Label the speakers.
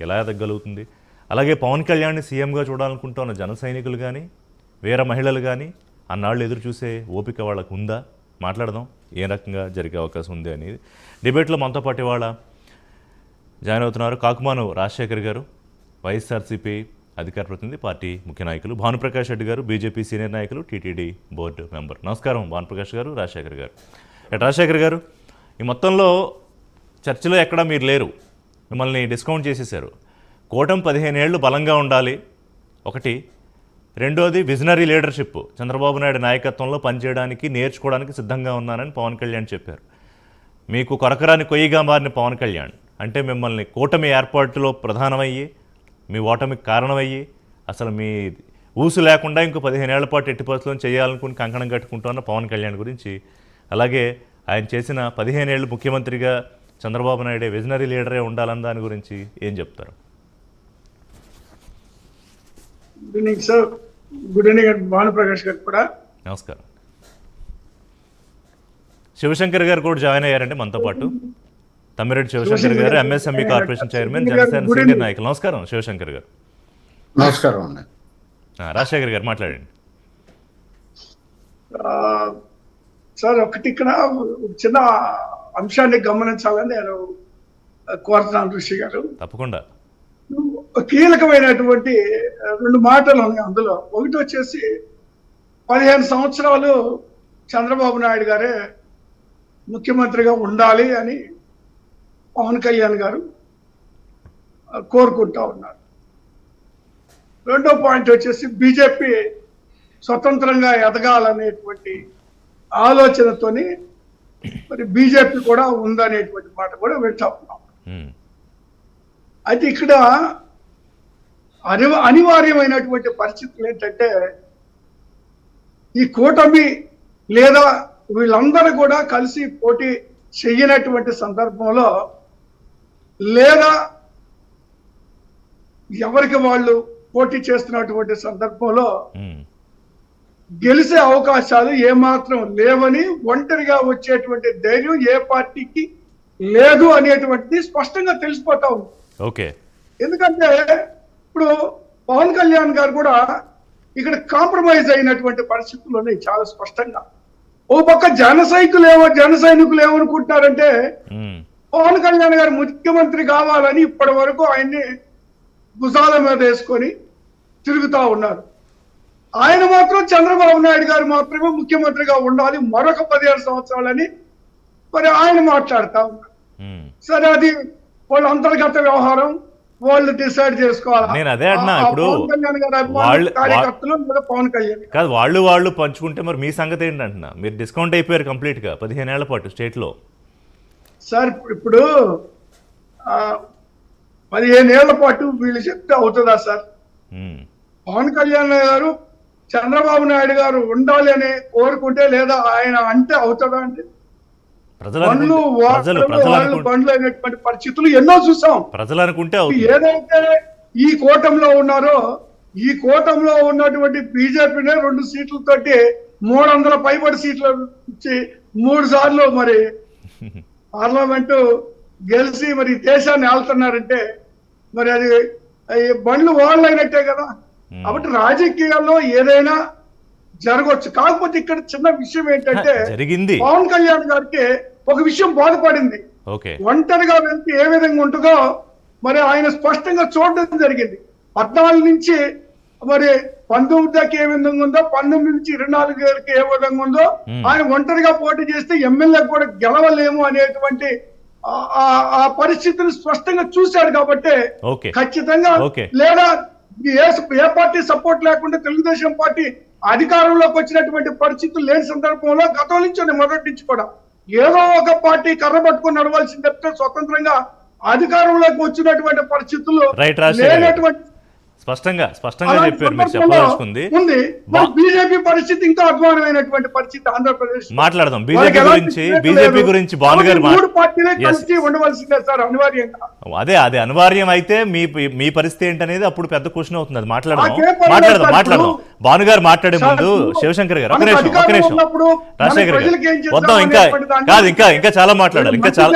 Speaker 1: ఎలా ఎదగలుగుతుంది? అలాగే పవన్ కళ్యాణ్ని సీఎంగా చూడాలనుకుంటున్న జన సైనికులు కానీ వేరే మహిళలు కానీ అన్నాళ్ళు ఎదురు చూసే ఓపిక వాళ్ళకు ఉందా? మాట్లాడదాం ఏ రకంగా జరిగే అవకాశం ఉంది అనేది. డిబేట్లో మనతో పాటు ఇవాళ జాయిన్ అవుతున్నారు కాకుమాను రాజశేఖర్ గారు, వైఎస్ఆర్సీపీ అధికార ప్రతినిధి, పార్టీ ముఖ్య నాయకులు, భానుప్రకాష్ రెడ్డి గారు, బీజేపీ సీనియర్ నాయకులు, టీటీడీ బోర్డు మెంబర్. నమస్కారం భానుప్రకాష్ గారు, రాజశేఖర్ గారు. రాజశేఖర్ గారు, ఈ మొత్తంలో చర్చలో ఎక్కడా మీరు లేరు, మిమ్మల్ని డిస్కౌంట్ చేసేశారు. కూటమి 15 ఏళ్ళు బలంగా ఉండాలి ఒకటి, రెండోది విజనరీ లీడర్షిప్, చంద్రబాబు నాయుడు నాయకత్వంలో పనిచేయడానికి నేర్చుకోవడానికి సిద్ధంగా ఉన్నానని పవన్ కళ్యాణ్ చెప్పారు. మీకు కొరకరాని కొయ్యిగా మారిన పవన్ కళ్యాణ్ అంటే మిమ్మల్ని కూటమి ఏర్పాటులో ప్రధానమయ్యి మీ ఓటమికి కారణమయ్యి అసలు మీ ఊసు లేకుండా ఇంకో 15 ఏళ్ల పాటు ఎట్టి పరిస్థితుల్లో చేయాలనుకుని కంకణం కట్టుకుంటున్న పవన్ కళ్యాణ్ గురించి, అలాగే ఆయన చేసిన 15 ఏళ్ళు ముఖ్యమంత్రిగా చంద్రబాబు నాయుడే విజనరీ లీడరే ఉండాలని దాని గురించి ఏం చెప్తారు?
Speaker 2: Good evening sir. Good evening Bhanuprakash గారు కూడా
Speaker 1: నమస్కారం. శివశంకర్ గారు కూడా జాయిన్ అయ్యారంటే మనతో పాటు. తమ్మిరెడ్డి శివశంకర్ గారు, MSME corporation chairman, Janasena senior నాయకులు. నమస్కారం శివశంకర్ గారు.
Speaker 3: నమస్కారం.
Speaker 1: రాజశేఖర్ గారు మాట్లాడండి.
Speaker 2: సార్, ఒకటి ఇక్కడ చిన్న అంశాన్ని గమనించాలని నేను కోరుతున్నాను ఋషి గారు.
Speaker 1: తప్పకుండా.
Speaker 2: కీలకమైనటువంటి 2 మాటలు ఉన్నాయి అందులో. ఒకటి వచ్చేసి 15 సంవత్సరాలు చంద్రబాబు నాయుడు గారే ముఖ్యమంత్రిగా ఉండాలి అని పవన్ కళ్యాణ్ గారు కోరుకుంటా ఉన్నారు. రెండో పాయింట్ వచ్చేసి బీజేపీ స్వతంత్రంగా ఎదగాలనేటువంటి ఆలోచనతోని మరి బీజేపీ కూడా ఉందనేటువంటి మాట కూడా వింటా ఉన్నాం. అయితే ఇక్కడ అనివార్యమైనటువంటి పరిస్థితులు ఏంటంటే, ఈ కూటమి లేదా వీళ్ళందరూ కూడా కలిసి పోటీ చెయ్యనటువంటి సందర్భంలో, లేదా ఎవరికి వాళ్ళు పోటీ చేస్తున్నటువంటి సందర్భంలో గెలిచే అవకాశాలు ఏమాత్రం లేవని, ఒంటరిగా వచ్చేటువంటి ధైర్యం ఏ పార్టీకి లేదు అనేటువంటిది స్పష్టంగా తెలిసిపోతా ఉంది.
Speaker 1: ఓకే.
Speaker 2: ఎందుకంటే ఇప్పుడు పవన్ కళ్యాణ్ గారు కూడా ఇక్కడ కాంప్రమైజ్ అయినటువంటి పరిస్థితులు ఉన్నాయి చాలా స్పష్టంగా. ఓ పక్క జన సైనికులు ఏమనుకుంటున్నారంటే, పవన్ కళ్యాణ్ గారు ముఖ్యమంత్రి కావాలని ఇప్పటి వరకు ఆయన్ని భుజాల మీద వేసుకొని తిరుగుతా ఉన్నారు. ఆయన మాత్రం చంద్రబాబు నాయుడు గారు మాత్రమే ముఖ్యమంత్రిగా ఉండాలి మరొక 15 సంవత్సరాలని మరి ఆయన మాట్లాడుతా ఉన్నారు. సరే, అది వాళ్ళ అంతర్గత వ్యవహారం, వాళ్ళు డిసైడ్ చేసుకోవాలి.
Speaker 1: నేను అదే అన్నా, ఇప్పుడు
Speaker 2: పవన్ కళ్యాణ్
Speaker 1: కాదు, వాళ్ళు పంచుకుంటే మరి మీ సంగతి ఏంటంటున్నా? మీరు డిస్కౌంట్ అయిపోయారు కంప్లీట్ గా 15 ఏళ్ల పాటు స్టేట్ లో.
Speaker 2: సార్, ఇప్పుడు 15 ఏళ్ల పాటు వీళ్ళు చెప్తే అవుతుందా సార్? పవన్ కళ్యాణ్ గారు చంద్రబాబు నాయుడు గారు ఉండాలి అని కోరుకుంటే, లేదా ఆయన అంటే అవుతుందా అంటే? బండ్లు అయినటువంటి పరిస్థితులు ఎన్నో చూసాం.
Speaker 1: ప్రజలు అనుకుంటే
Speaker 2: ఏదైతే ఈ కూటమిలో ఉన్నారో, ఈ కూటమిలో ఉన్నటువంటి బీజేపీనే 2 సీట్లతోటి 300 పైబడి సీట్లు ఇచ్చి 3 సార్లు మరి పార్లమెంటు గెలిచి మరి దేశాన్ని ఆళ్తున్నారంటే మరి అది బండ్లు వాళ్ళు అయినట్టే కదా. కాబట్టి రాజకీయాల్లో ఏదైనా జరగవచ్చు. కాకపోతే ఇక్కడ చిన్న విషయం ఏంటంటే, పవన్ కళ్యాణ్ గారికి ఒక విషయం బాధపడింది. ఒంటరిగా వెళ్తే ఏ విధంగా ఉంటుందో మరి ఆయన స్పష్టంగా చూడడం జరిగింది. 14 నుంచి మరి 19 దాకా ఏ విధంగా ఉందో, 19 నుంచి 24 ఏ విధంగా ఉందో, ఆయన ఒంటరిగా పోటీ చేస్తే ఎమ్మెల్యే కూడా గెలవలేము అనేటువంటి ఆ పరిస్థితిని స్పష్టంగా చూశాడు. కాబట్టి ఖచ్చితంగా లేదా ఏ పార్టీ సపోర్ట్ లేకుండా తెలుగుదేశం పార్టీ అధికారంలోకి వచ్చినటువంటి పరిస్థితులు లేని సందర్భంలో గతం నుంచి మొదటి నుంచి కూడా ఏదో ఒక పార్టీ కర్ర పట్టుకుని నడవాల్సింది తప్పితే స్వతంత్రంగా అధికారంలోకి వచ్చినటువంటి పరిస్థితులు లేనటువంటి
Speaker 1: స్పష్టంగా చెప్పారు. మీరు చెప్పాల్సింది
Speaker 2: బీజేపీ పరిస్థితి ఇంకా అధ్వానమైనటువంటి పరిస్థితి ఆంధ్రప్రదేశ్.
Speaker 1: మాట్లాడదాం బీజేపీ గురించి భానుగారు.
Speaker 2: 3 పార్టీలే కలిసి ఉండవలసిందే సార్ అనివార్యంగా.
Speaker 1: అదే అనివార్యం అయితే మీ పరిస్థితి ఏంటనేది అప్పుడు పెద్ద క్వశ్చన్ అవుతుంది. అది మాట్లాడదాం. భానుగారు మాట్లాడే ముందు శివశంకర్ గారు ఒక నిమిషం రాజశేఖర్ గారు వద్దాం. ఇంకా చాలా మాట్లాడాలి. ఇంకా చాలా